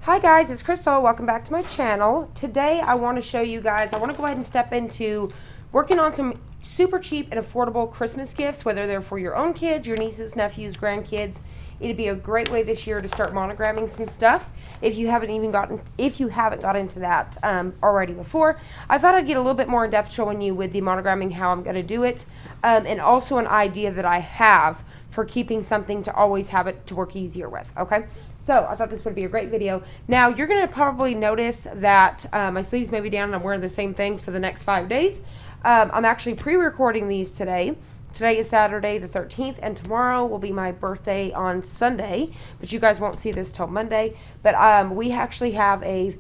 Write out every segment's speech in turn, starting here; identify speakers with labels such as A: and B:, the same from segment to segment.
A: Hi guys, it's Crystal. Welcome back to my channel. Today I want to show you guys, I want to go ahead and step into working on some super cheap and affordable Christmas gifts, whether they're for your own kids, your nieces, nephews, grandkids. It'd be a great way this year to start monogramming some stuff if you haven't got into that already before. I thought I'd get a little bit more in depth showing you with the monogramming how I'm going to do it, and also an idea that I have for keeping something to always have it to work easier with, okay? So I thought this would be a great video. Now you're going to probably notice that my sleeves may be down and I'm wearing the same thing for the next 5 days. I'm actually pre-recording these today. Today is Saturday the 13th, and tomorrow will be my birthday on Sunday, but you guys won't see this till Monday. But we actually have a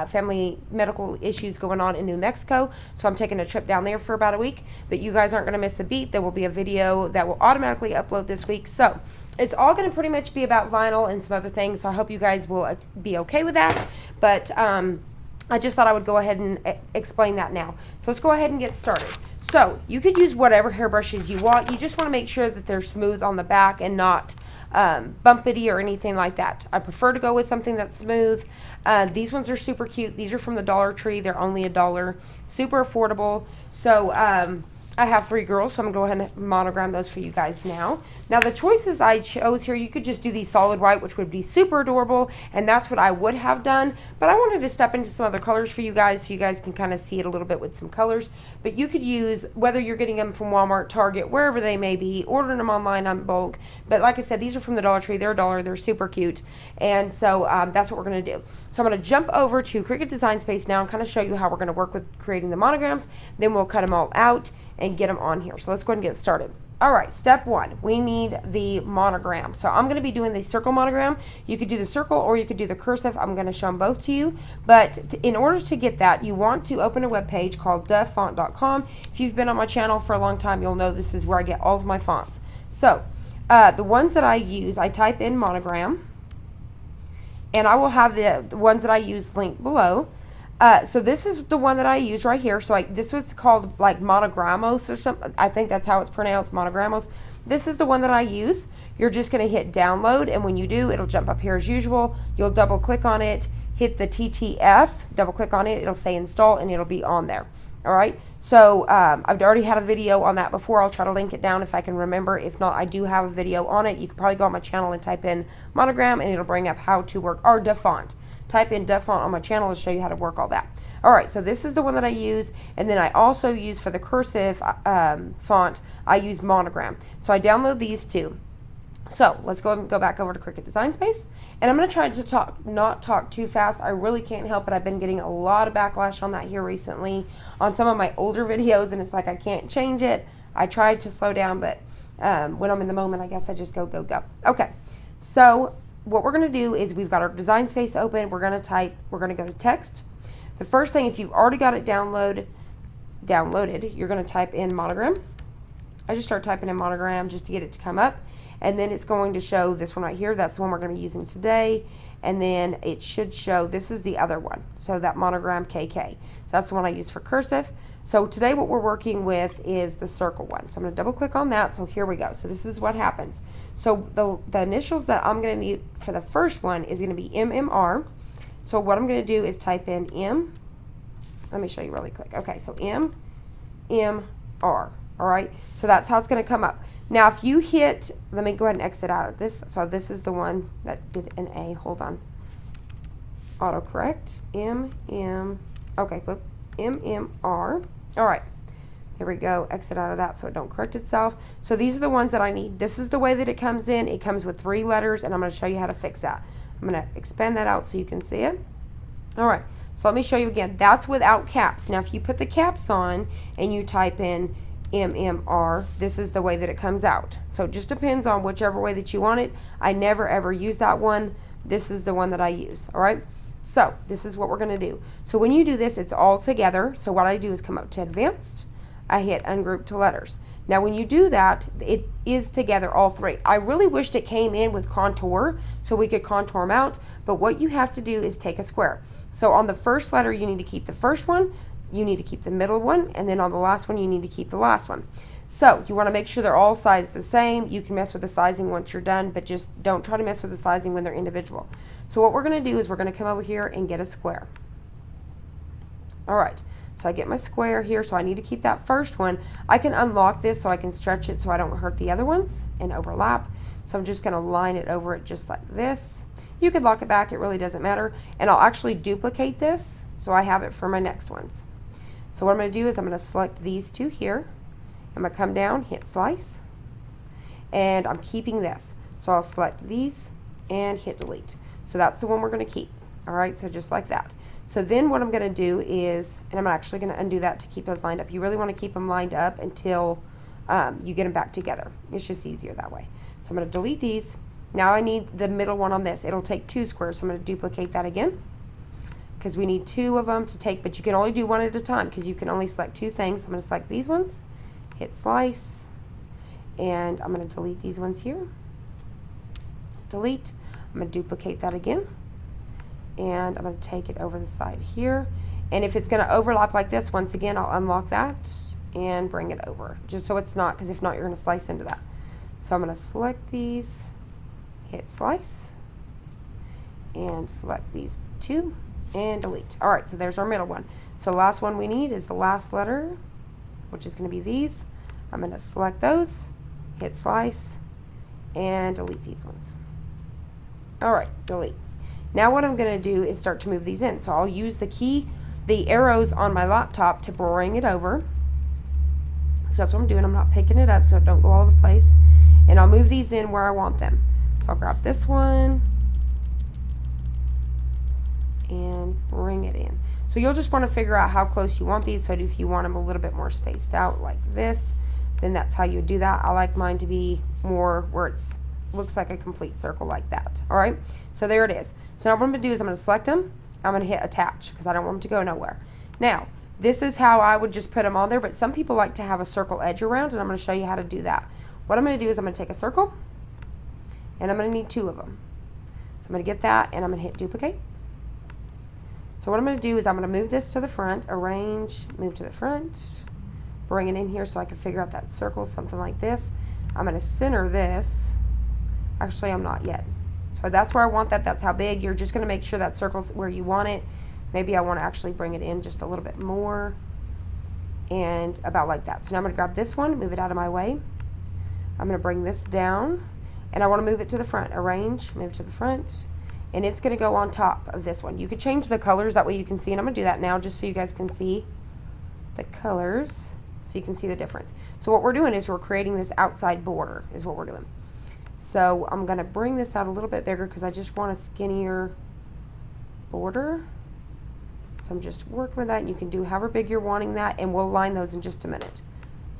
A: family medical issues going on in New Mexico, so I'm taking a trip down there for about a week. But you guys aren't going to miss a beat. There will be a video that will automatically upload this week. So it's all going to pretty much be about vinyl and some other things, so I hope you guys will be okay with that. But I just thought I would go ahead and explain that now. So let's go ahead and get started. So you could use whatever hairbrushes you want. You just want to make sure that they're smooth on the back and not bumpity or anything like that. I prefer to go with something that's smooth. These ones are super cute. These are from the Dollar Tree. They're only $1. Super affordable. So I have 3 girls, so I'm going to go ahead and monogram those for you guys now. Now the choices I chose here, you could just do these solid white, which would be super adorable, and that's what I would have done. But I wanted to step into some other colors for you guys so you guys can kind of see it a little bit with some colors. But you could use, whether you're getting them from Walmart, Target, wherever they may be, ordering them online on bulk. But like I said, these are from the Dollar Tree. They're $1. They're super cute. And so that's what we're going to do. So I'm going to jump over to CRICUT Design Space now and kind of show you how we're going to work with creating the monograms. Then we'll cut them all out and get them on here. So let's go ahead and get started. All right, step 1, we need the monogram. So I'm going to be doing the circle monogram. You could do the circle or you could do the cursive. I'm going to show them both to you. But in order to get that, you want to open a web page called Dafont.com. If you've been on my channel for a long time, you'll know this is where I get all of my fonts. So the ones that I use, I type in monogram, and I will have the ones that I use linked below. So this is the one that I use right here. So this was called like Monogramos or something. I think that's how it's pronounced, Monogramos. This is the one that I use. You're just going to hit download, and when you do, it'll jump up here as usual. You'll double click on it, hit the TTF, double click on it, it'll say install, and it'll be on there. All right. So I've already had a video on that before. I'll try to link it down if I can remember. If not, I do have a video on it. You could probably go on my channel and type in monogram, and it'll bring up how to work, or Dafont. Type in Dafont on my channel to show you how to work all that. All right, so this is the one that I use, and then I also use for the cursive font, I use Monogram. So I download these two. So let's go back over to CRICUT Design Space, and I'm going to try to not talk too fast. I really can't help it. I've been getting a lot of backlash on that here recently on some of my older videos, and it's like I can't change it. I tried to slow down, but when I'm in the moment, I guess I just go. Okay, so what we're going to do is we've got our design space open. We're going to go to text. The first thing, if you've already got it downloaded, you're going to type in monogram. I just start typing in monogram just to get it to come up. And then it's going to show this one right here. That's the one we're going to be using today. And then it should show, this is the other one. So that monogram KK. So that's the one I use for cursive. So today what we're working with is the circle one. So I'm going to double click on that. So here we go. So this is what happens. So the initials that I'm going to need for the first one is going to be MMR. So what I'm going to do is type in M. Let me show you really quick. Okay, so MMR. All right. So that's how it's going to come up. Now if you hit, let me go ahead and exit out of this. So this is the one that did an A. Hold on. Autocorrect. Okay, whoop. MMR. All right. There we go. Exit out of that so it don't correct itself. So these are the ones that I need. This is the way that it comes in. It comes with 3 letters, and I'm going to show you how to fix that. I'm going to expand that out so you can see it. All right. So let me show you again. That's without caps. Now if you put the caps on and you type in MMR, this is the way that it comes out. So it just depends on whichever way that you want it. I never ever use that one. This is the one that I use. All right. So this is what we're going to do. So when you do this, it's all together. So what I do is come up to advanced. I hit ungroup to letters. Now when you do that, it is together, all 3. I really wished it came in with contour so we could contour them out, but what you have to do is take a square. So on the first letter, you need to keep the first one, you need to keep the middle one, and then on the last one, you need to keep the last one. So you want to make sure they're all sized the same. You can mess with the sizing once you're done, but just don't try to mess with the sizing when they're individual. So what we're going to do is we're going to come over here and get a square. All right, so I get my square here, so I need to keep that first one. I can unlock this so I can stretch it so I don't hurt the other ones and overlap. So I'm just going to line it over it just like this. You could lock it back, it really doesn't matter. And I'll actually duplicate this so I have it for my next ones. So what I'm going to do is I'm going to select these two here. I'm going to come down, hit slice, and I'm keeping this. So I'll select these and hit delete. So that's the one we're going to keep. All right, so just like that. So then what I'm going to do is, and I'm actually going to undo that to keep those lined up. You really want to keep them lined up until you get them back together. It's just easier that way. So I'm going to delete these. Now I need the middle one on this. It'll take 2 squares, so I'm going to duplicate that again because we need 2 of them to take, but you can only do one at a time because you can only select 2 things. So I'm going to select these ones, hit slice, and I'm going to delete these ones here. Delete. I'm going to duplicate that again, and I'm going to take it over the side here. And if it's going to overlap like this, once again, I'll unlock that and bring it over, just so it's not, because if not, you're going to slice into that. So I'm going to select these, hit slice, and select these 2, and delete. All right, so there's our middle one. So last one we need is the last letter, which is going to be these. I'm going to select those, hit slice, and delete these ones. All right, delete. Now what I'm going to do is start to move these in. So I'll use the arrows on my laptop to bring it over. So that's what I'm doing. I'm not picking it up so it don't go all over the place. And I'll move these in where I want them. So I'll grab this one and bring it in. So you'll just want to figure out how close you want these. So if you want them a little bit more spaced out like this, then that's how you would do that. I like mine to be more where it's looks like a complete circle like that. All right, so there it is. So now what I'm going to do is I'm going to select them. I'm going to hit attach because I don't want them to go nowhere. Now this is how I would just put them on there, but some people like to have a circle edge around, and I'm going to show you how to do that. What I'm going to do is I'm going to take a circle, and I'm going to need 2 of them. So I'm going to get that, and I'm going to hit duplicate. So what I'm going to do is I'm going to move this to the front, arrange, move to the front, bring it in here so I can figure out that circle, something like this. I'm going to center this. Actually, I'm not yet. So that's where I want that. That's how big. You're just going to make sure that circle's where you want it. Maybe I want to actually bring it in just a little bit more, and about like that. So now I'm going to grab this one, move it out of my way. I'm going to bring this down, and I want to move it to the front. Arrange, move to the front, and it's going to go on top of this one. You could change the colors, that way you can see, and I'm going to do that now just so you guys can see the colors so you can see the difference. So what we're doing is we're creating this outside border is what we're doing. So I'm going to bring this out a little bit bigger because I just want a skinnier border. So I'm just working with that, and you can do however big you're wanting that, and we'll line those in just a minute.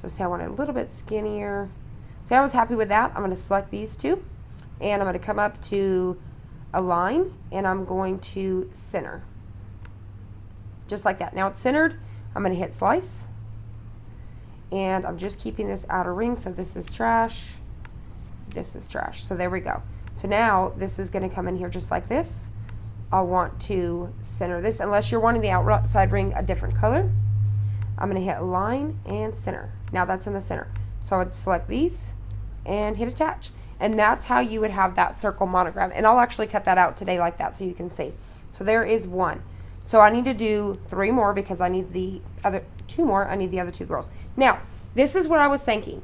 A: So say I want it a little bit skinnier. Say I was happy with that. I'm going to select these 2, and I'm going to come up to align, and I'm going to center. Just like that. Now it's centered. I'm going to hit slice, and I'm just keeping this outer ring. So this is trash. This is trash. So there we go. So now this is going to come in here just like this. I'll want to center this, unless you're wanting the outside ring a different color. I'm going to hit align and center. Now that's in the center. So I would select these and hit attach. And that's how you would have that circle monogram. And I'll actually cut that out today like that so you can see. So there is 1. So I need to do 3 more because I need the other 2 more. I need the other 2 girls. Now, this is what I was thinking.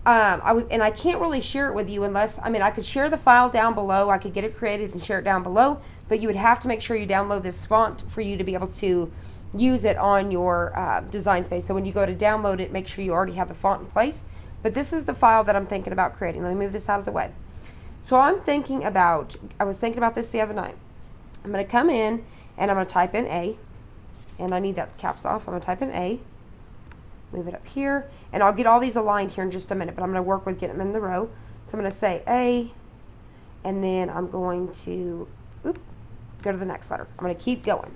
A: And I can't really share it with you unless, I could share the file down below. I could get it created and share it down below, but you would have to make sure you download this font for you to be able to use it on your design space. So when you go to download it, make sure you already have the font in place. But this is the file that I'm thinking about creating. Let me move this out of the way. So I was thinking about this the other night. I'm going to come in and I'm going to type in A, and I need that caps off. I'm going to type in A. Move it up here, and I'll get all these aligned here in just a minute, but I'm going to work with getting them in the row. So I'm going to say A, and then I'm going to go to the next letter. I'm going to keep going.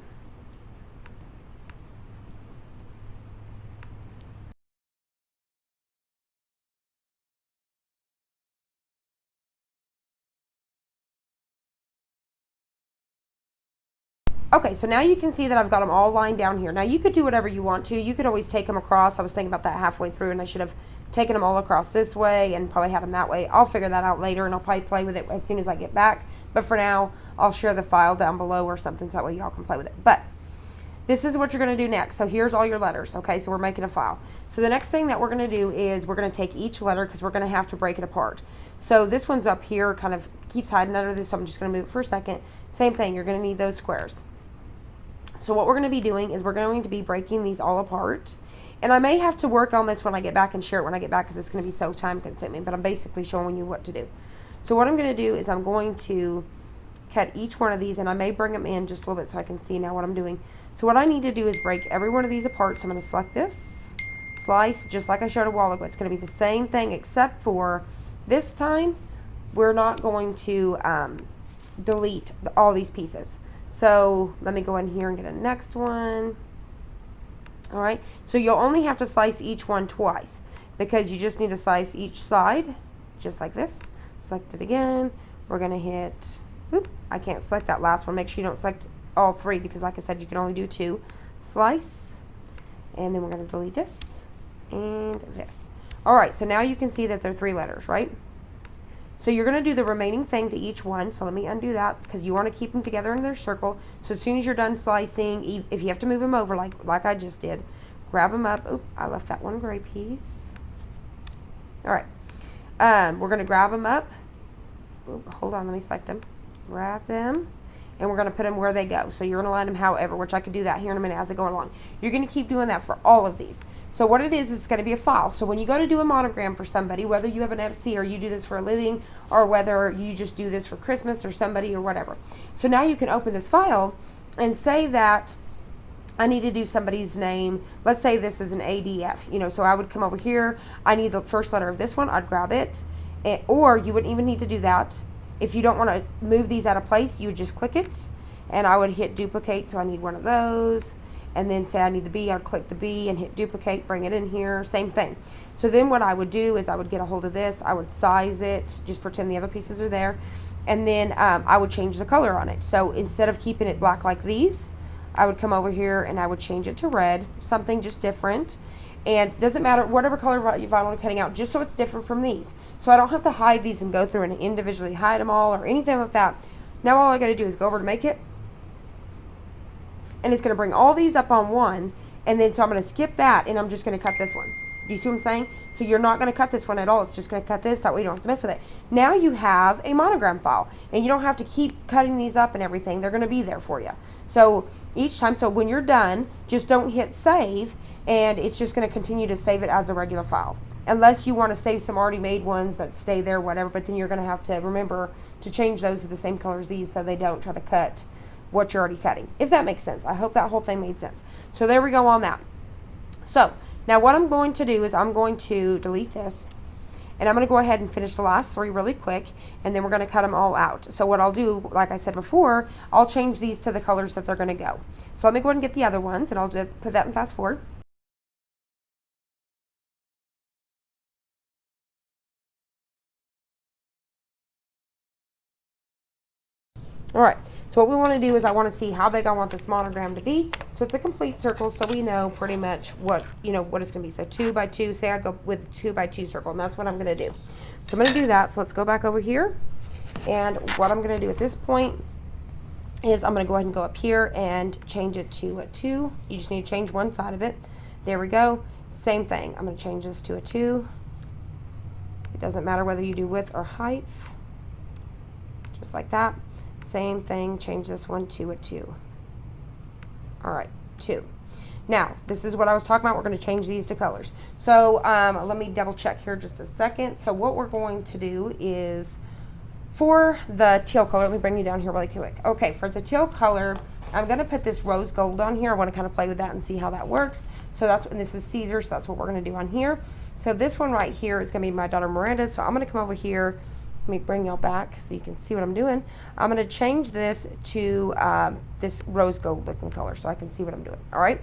A: Okay, so now you can see that I've got them all lined down here. Now you could do whatever you want to. You could always take them across. I was thinking about that halfway through, and I should have taken them all across this way and probably had them that way. I'll figure that out later, and I'll probably play with it as soon as I get back. But for now, I'll share the file down below or something so that way y'all can play with it. But this is what you're going to do next. So here's all your letters. Okay, so we're making a file. So the next thing that we're going to do is we're going to take each letter because we're going to have to break it apart. So this one's up here, kind of keeps hiding under this, so I'm just going to move it for a second. Same thing, you're going to need those squares. So what we're going to be doing is we're going to be breaking these all apart. And I may have to work on this when I get back and share it when I get back because it's going to be so time consuming, but I'm basically showing you what to do. So what I'm going to do is I'm going to cut each one of these, and I may bring them in just a little bit so I can see now what I'm doing. So what I need to do is break every one of these apart. So I'm going to select this, slice, just like I showed a while ago. It's going to be the same thing except for this time we're not going to delete all these pieces. So let me go in here and get a next one. All right, so you'll only have to slice each one twice because you just need to slice each side just like this. Select it again. We're going to hit, oop, I can't select that last one. Make sure you don't select all three because like I said, you can only do two. Slice, and then we're going to delete this and this. All right, so now you can see that they're 3 letters, right? So you're going to do the remaining thing to each one. So let me undo that because you want to keep them together in their circle. So as soon as you're done slicing, if you have to move them over like I just did, grab them up. Oop, I left that one gray piece. All right. We're going to grab them up. Oop, hold on, let me select them. Grab them. And we're going to put them where they go. So you're going to line them however, which I could do that here in a minute as I go along. You're going to keep doing that for all of these. So what it is, it's going to be a file. So when you go to do a monogram for somebody, whether you have an Etsy or you do this for a living, or whether you just do this for Christmas or somebody or whatever. So now you can open this file and say that I need to do somebody's name. Let's say this is an ADF, you know, so I would come over here. I need the first letter of this one. I'd grab it. Or you wouldn't even need to do that. If you don't want to move these out of place, you would just click it. And I would hit duplicate, so I need one of those. And then say I need the B, I would click the B and hit duplicate, bring it in here, same thing. So then what I would do is I would get a hold of this, I would size it, just pretend the other pieces are there, and then I would change the color on it. So instead of keeping it black like these, I would come over here and I would change it to red, something just different. And it doesn't matter whatever color vinyl I'm cutting out, just so it's different from these. So I don't have to hide these and go through and individually hide them all or anything like that. Now all I got to do is go over to make it. And it's going to bring all these up on one. And then so I'm going to skip that and I'm just going to cut this one. Do you see what I'm saying? So you're not going to cut this one at all. It's just going to cut this. That way you don't have to mess with it. Now you have a monogram file. And you don't have to keep cutting these up and everything. They're going to be there for you. So each time, so when you're done, just don't hit save. And it's just going to continue to save it as a regular file. Unless you want to save some already made ones that stay there, whatever. But then you're going to have to remember to change those to the same color as these so they don't try to cut what you're already cutting, if that makes sense. I hope that whole thing made sense. So there we go on that. So now what I'm going to do is I'm going to delete this and I'm going to go ahead and finish the last 3 really quick, and then we're going to cut them all out. So what I'll do, like I said before, I'll change these to the colors that they're going to go. So let me go ahead and get the other ones, and I'll just put that in fast forward. All right, so what we want to do is I want to see how big I want this monogram to be. So it's a complete circle, so we know pretty much what, you know, what it's going to be. So 2 by 2, say I go with 2 by 2 circle, and that's what I'm going to do. So I'm going to do that. So let's go back over here. And what I'm going to do at this point is I'm going to go ahead and go up here and change it to a 2. You just need to change one side of it. There we go. Same thing. I'm going to change this to a 2. It doesn't matter whether you do width or height. Just like that. Same thing, change this one to a 2. All right, 2. Now, this is what I was talking about. We're going to change these to colors. So let me double check here just a second. So what we're going to do is for the teal color, let me bring you down here really quick. Okay, for the teal color, I'm going to put this rose gold on here. I want to kind of play with that and see how that works. So that's, and this is Caesar, so that's what we're going to do on here. So this one right here is going to be my daughter Miranda's. So I'm going to come over here. Let me bring y'all back so you can see what I'm doing. I'm going to change this to this rose gold looking color so I can see what I'm doing. All right.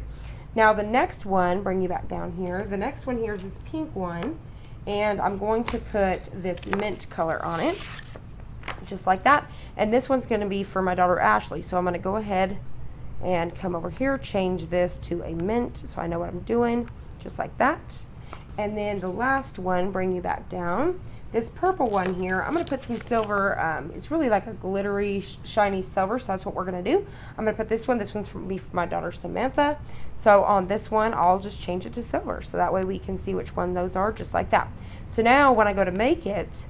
A: Now the next one, bring you back down here. The next one here is this pink one. And I'm going to put this mint color on it. Just like that. And this one's going to be for my daughter Ashley. So I'm going to go ahead and come over here, change this to a mint so I know what I'm doing, just like that. And then the last one, bring you back down. This purple one here, I'm going to put some silver. It's really like a glittery, shiny silver, so that's what we're going to do. I'm going to put this one. This one's for my daughter Samantha. So on this one, I'll just change it to silver, so that way we can see which one those are, just like that. So now when I go to make it,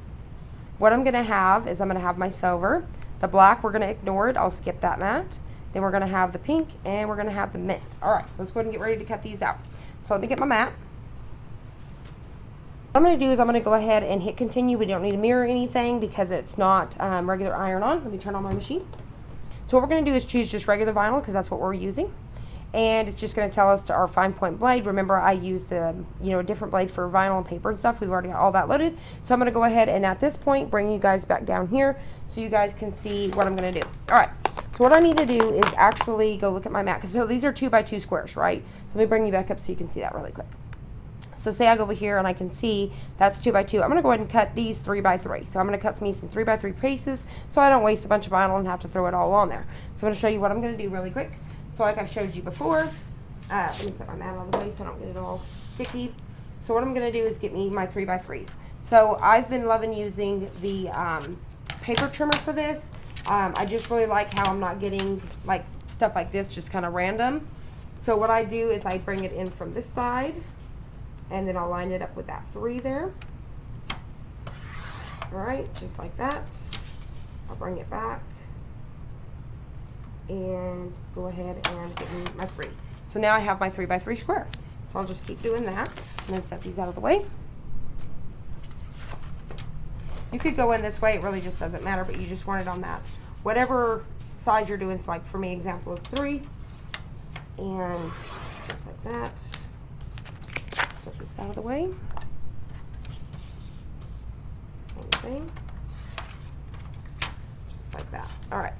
A: what I'm going to have is I'm going to have my silver. The black, we're going to ignore it. I'll skip that matte. Then we're going to have the pink, and we're going to have the mint. All right, so let's go ahead and get ready to cut these out. So let me get my mat. What I'm going to do is I'm going to go ahead and hit continue. We don't need to mirror anything because it's not regular iron on. Let me turn on my machine. So what we're going to do is choose just regular vinyl because that's what we're using. And it's just going to tell us to our fine point blade. Remember, I use the a different blade for vinyl and paper and stuff. We've already got all that loaded. So I'm going to go ahead and at this point bring you guys back down here so you guys can see what I'm going to do. All right. So what I need to do is actually go look at my mat, because so these are 2x2 squares, right? So let me bring you back up so you can see that really quick. So say I go over here and I can see that's 2x2. I'm going to go ahead and cut these 3x3. So I'm going to cut me some 3x3 pieces so I don't waste a bunch of vinyl and have to throw it all on there. So I'm going to show you what I'm going to do really quick. So like I've showed you before, let me set my mat out of the way so I don't get it all sticky. So what I'm going to do is get me my 3x3s. So I've been loving using the paper trimmer for this. I just really like how I'm not getting like stuff like this just kind of random. So what I do is I bring it in from this side, and then I'll line it up with that 3 there. All right, just like that. I'll bring it back and go ahead and get me my 3. So now I have my 3x3 square. So I'll just keep doing that and then set these out of the way. You could go in this way, it really just doesn't matter, but you just want it on that. Whatever size you're doing, so like for me, example is 3. And just like that. Set this out of the way. Same thing. Just like that. All right.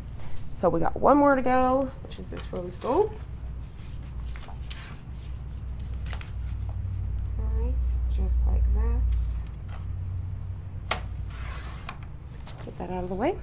A: So we got one more to go, which is this rose gold. All right, just like that. Get that out of the way.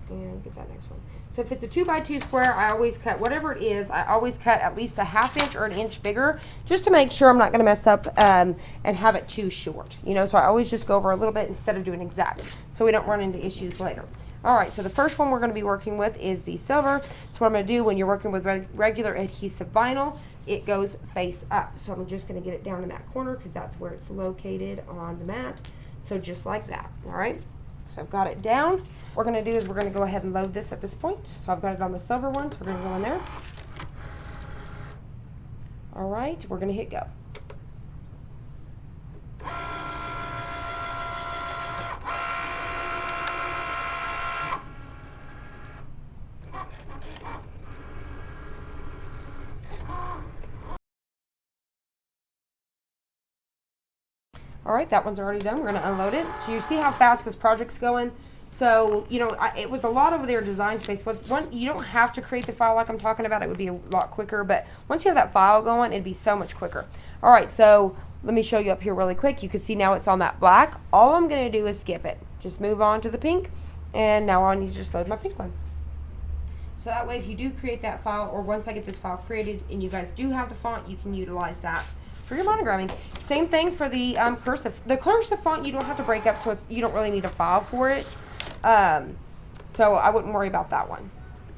A: And get that next one. So if it's a 2x2 square, I always cut, whatever it is, I always cut at least a 1/2 inch or an inch bigger, just to make sure I'm not going to mess up and have it too short. So I always just go over a little bit instead of doing exact, so we don't run into issues later. All right, so the first one we're going to be working with is the silver. So what I'm going to do when you're working with regular adhesive vinyl, it goes face up. So I'm just going to get it down in that corner because that's where it's located on the mat. So just like that, all right? So I've got it down. What we're going to do is we're going to go ahead and load this at this point. So I've got it on the silver one, so we're going to go in there. All right, we're going to hit go. All right, that one's already done. We're going to unload it. So you see how fast this project's going. So, it was a lot of their design space. But you don't have to create the file like I'm talking about. It would be a lot quicker. But once you have that file going, it'd be so much quicker. All right, so let me show you up here really quick. You can see now it's on that black. All I'm going to do is skip it. Just move on to the pink. And now I need to just load my pink one. So that way, if you do create that file, or once I get this file created and you guys do have the font, you can utilize that for your monogramming. Same thing for the cursive. The cursive font you don't have to break up, so you don't really need a file for it. So I wouldn't worry about that one.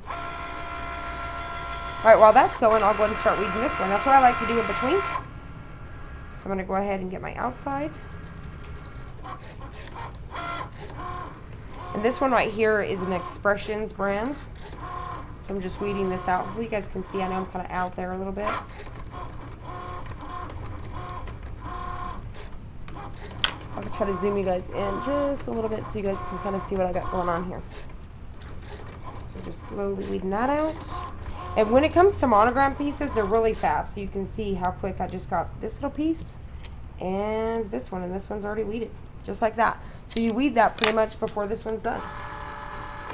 A: All right, while that's going, I'll go ahead and start weeding this one. That's what I like to do in between. So I'm going to go ahead and get my outside. And this one right here is an Expressions brand. So I'm just weeding this out. Hopefully you guys can see. I know I'm kind of out there a little bit. I'll try to zoom you guys in just a little bit so you guys can kind of see what I got going on here. So just slowly weeding that out. And when it comes to monogram pieces, they're really fast. So you can see how quick I just got this little piece and this one. And this one's already weeded, just like that. So you weed that pretty much before this one's done.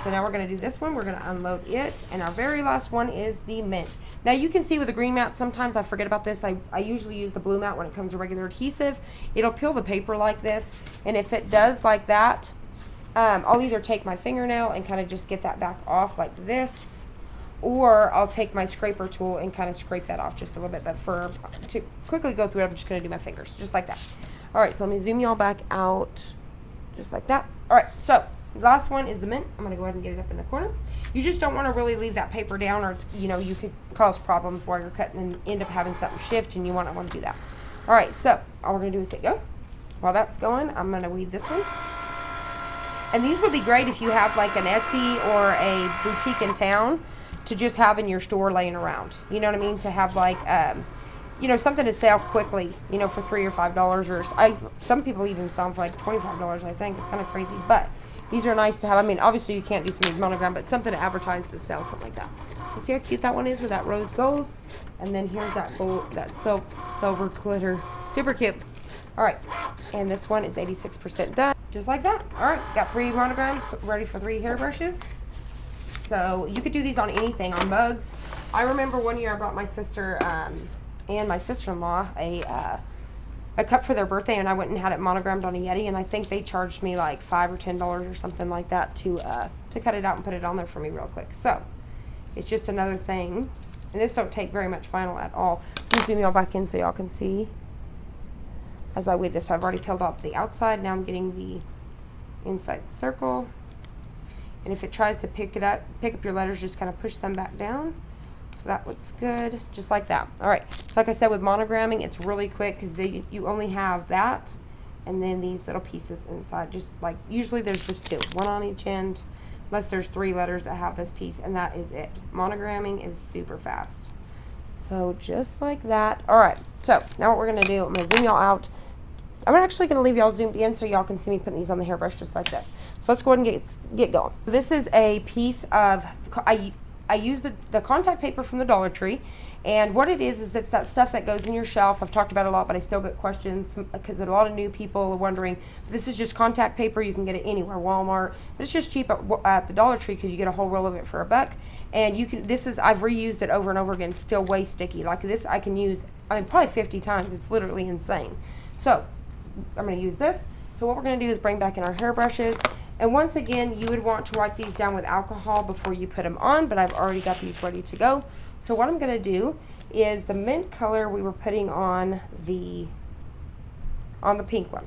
A: So now we're going to do this one. We're going to unload it. And our very last one is the mint. Now you can see with the green mat, sometimes I forget about this. I usually use the blue mat when it comes to regular adhesive. It'll peel the paper like this. And if it does like that, I'll either take my fingernail and kind of just get that back off like this, or I'll take my scraper tool and kind of scrape that off just a little bit. But to quickly go through it, I'm just going to do my fingers, just like that. All right, so let me zoom y'all back out, just like that. All right, so last one is the mint. I'm going to go ahead and get it up in the corner. You just don't want to really leave that paper down, or you could cause problems while you're cutting and end up having something shift, and you want to do that. All right, so all we're going to do is hit go. While that's going, I'm going to weed this one. And these would be great if you have like an Etsy or a boutique in town to just have in your store laying around. You know what I mean? To have like, something to sell quickly, for $3 or $5, or some people even sell them for like $25, I think. It's kind of crazy, but these are nice to have. I mean, obviously you can't do some In Monogram, but something to advertise to sell, something like that. So see how cute that one is with that rose gold? And then here's that gold, that silver glitter. Super cute. All right, and this one is 86% done, just like that. All right, got 3 monograms ready for 3 hairbrushes. So you could do these on anything, on mugs. I remember one year I brought my sister and my sister-in-law a cup for their birthday, and I went and had it monogrammed on a Yeti, and I think they charged me like $5 or $10 or something like that to cut it out and put it on there for me real quick. So it's just another thing, and this don't take very much vinyl at all. Let me zoom y'all back in so y'all can see. As I weed this, so I've already peeled off the outside. Now I'm getting the inside circle. And if it tries to pick up your letters, just kind of push them back down. So that looks good, just like that. All right, so like I said, with monogramming, it's really quick because you only have that and then these little pieces inside. Just like, usually there's just 2, one on each end, unless there's 3 letters that have this piece, and that is it. Monogramming is super fast. So just like that. All right, so now what we're gonna do, I'm gonna zoom y'all out. I'm actually going to leave y'all zoomed in so y'all can see me putting these on the hairbrush just like this. So let's go ahead and get going. This is a piece of, I use the contact paper from the Dollar Tree, and what it is it's that stuff that goes in your shelf. I've talked about it a lot, but I still get questions because a lot of new people are wondering. This is just contact paper. You can get it anywhere, Walmart, but it's just cheap at the Dollar Tree because you get a whole roll of it for $1. And I've reused it over and over again. It's still way sticky. Like this, I can use, probably 50 times. It's literally insane. So I'm going to use this. So what we're going to do is bring back in our hairbrushes. And once again, you would want to wipe these down with alcohol before you put them on, but I've already got these ready to go. So what I'm going to do is the mint color we were putting on the pink one.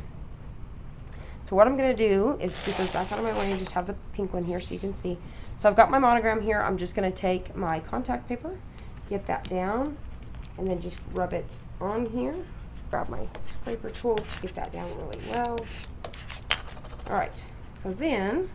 A: So what I'm going to do is get those back out of my way and just have the pink one here so you can see. So I've got my monogram here. I'm just going to take my contact paper, get that down, and then just rub it on here. Grab my scraper tool to get that down really well. All right, so then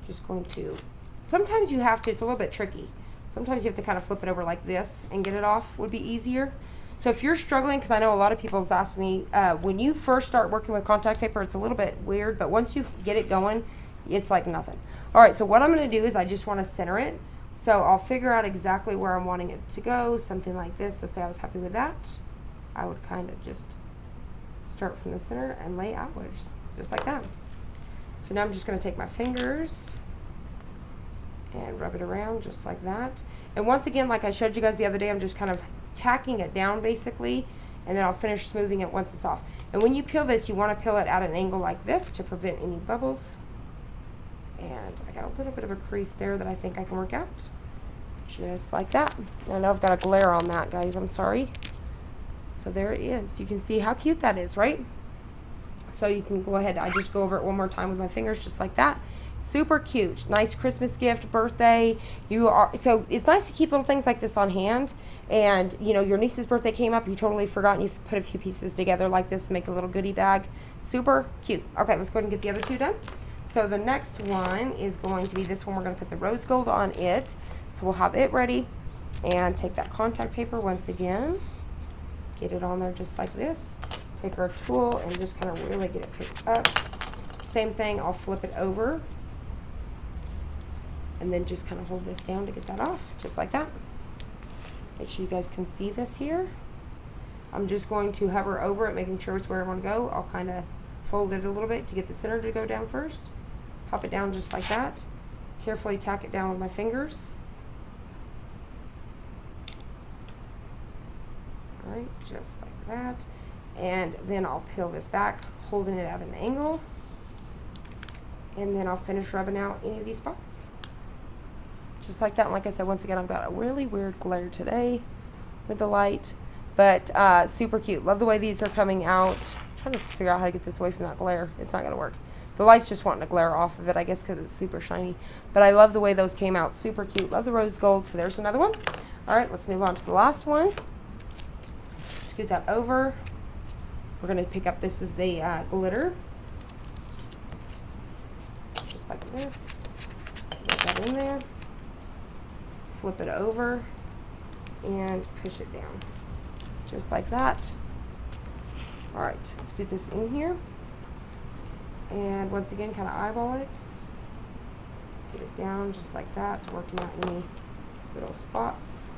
A: just going to, sometimes you have to, it's a little bit tricky. Sometimes you have to kind of flip it over like this and get it off would be easier. So if you're struggling, because I know a lot of people have asked me, when you first start working with contact paper, it's a little bit weird, but once you get it going, it's like nothing. All right, so what I'm going to do is I just want to center it. So I'll figure out exactly where I'm wanting it to go, something like this. So say I was happy with that. I would kind of just start from the center and lay outwards, just like that. So now I'm just going to take my fingers and rub it around just like that. And once again, like I showed you guys the other day, I'm just kind of tacking it down basically, and then I'll finish smoothing it once it's off. And when you peel this, you want to peel it at an angle like this to prevent any bubbles. And I got a little bit of a crease there that I think I can work out, just like that. I know I've got a glare on that, guys, I'm sorry. So there it is. You can see how cute that is, right? So you can go ahead, I just go over it one more time with my fingers just like that. Super cute. Nice Christmas gift, birthday. So it's nice to keep little things like this on hand. And your niece's birthday came up, you totally forgot, and you've put a few pieces together like this to make a little goodie bag. Super cute. Okay, let's go ahead and get the other 2 done. So the next one is going to be this one. We're going to put the rose gold on it. So we'll have it ready and take that contact paper once again. Get it on there just like this. Take our tool and just kind of really get it picked up. Same thing, I'll flip it over. And then just kind of hold this down to get that off, just like that. Make sure you guys can see this here. I'm just going to hover over it, making sure it's where I want to go. I'll kind of fold it a little bit to get the center to go down first. Pop it down just like that. Carefully tack it down with my fingers. All right, just like that. And then I'll peel this back, holding it at an angle. And then I'll finish rubbing out any of these spots. Just like that. And like I said, once again, I've got a really weird glare today with the light. But super cute. Love the way these are coming out. I'm trying to figure out how to get this away from that glare. It's not going to work. The light's just wanting to glare off of it, I guess, because it's super shiny. But I love the way those came out. Super cute. Love the rose gold. So there's another one. All right, let's move on to the last one. Scoot that over. We're going to pick up, this is the glitter. Just like this. Put that in there. Flip it over. And push it down. Just like that. All right, scoot this in here. And once again, kind of eyeball it. Get it down just like that, working out any little spots.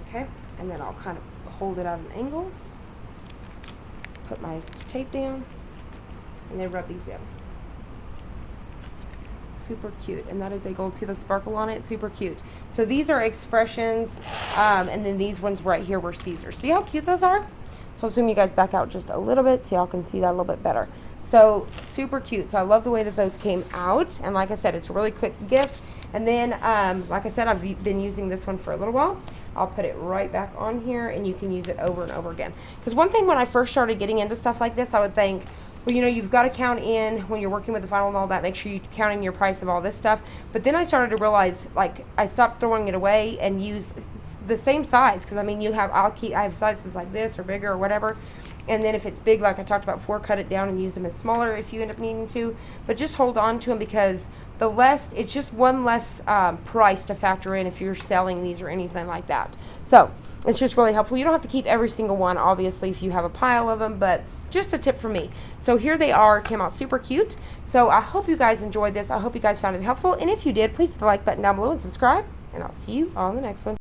A: Okay, and then I'll kind of hold it at an angle. Put my tape down, and then rub these in. Super cute, and that is a gold. See the sparkle on it? Super cute. So these are expressions, and then these ones right here were Caesar. See how cute those are? So I'll zoom you guys back out just a little bit so y'all can see that a little bit better. So super cute. So I love the way that those came out, and like I said, it's a really quick gift. And then, like I said, I've been using this one for a little while. I'll put it right back on here, and you can use it over and over again. Because one thing when I first started getting into stuff like this, I would think, well, you know, you've got to count in when you're working with the vinyl and all that. Make sure you count in your price of all this stuff. But then I started to realize, like, I stopped throwing it away and use the same size. Because I mean, I have sizes like this or bigger or whatever. And then if it's big, like I talked about before, cut it down and use them as smaller if you end up needing to. But just hold on to them, because it's just one less price to factor in if you're selling these or anything like that. So it's just really helpful. You don't have to keep every single one, obviously, if you have a pile of them, but just a tip from me. So here they are, came out super cute. So I hope you guys enjoyed this. I hope you guys found it helpful. And if you did, please hit the like button down below and subscribe. And I'll see you on the next one.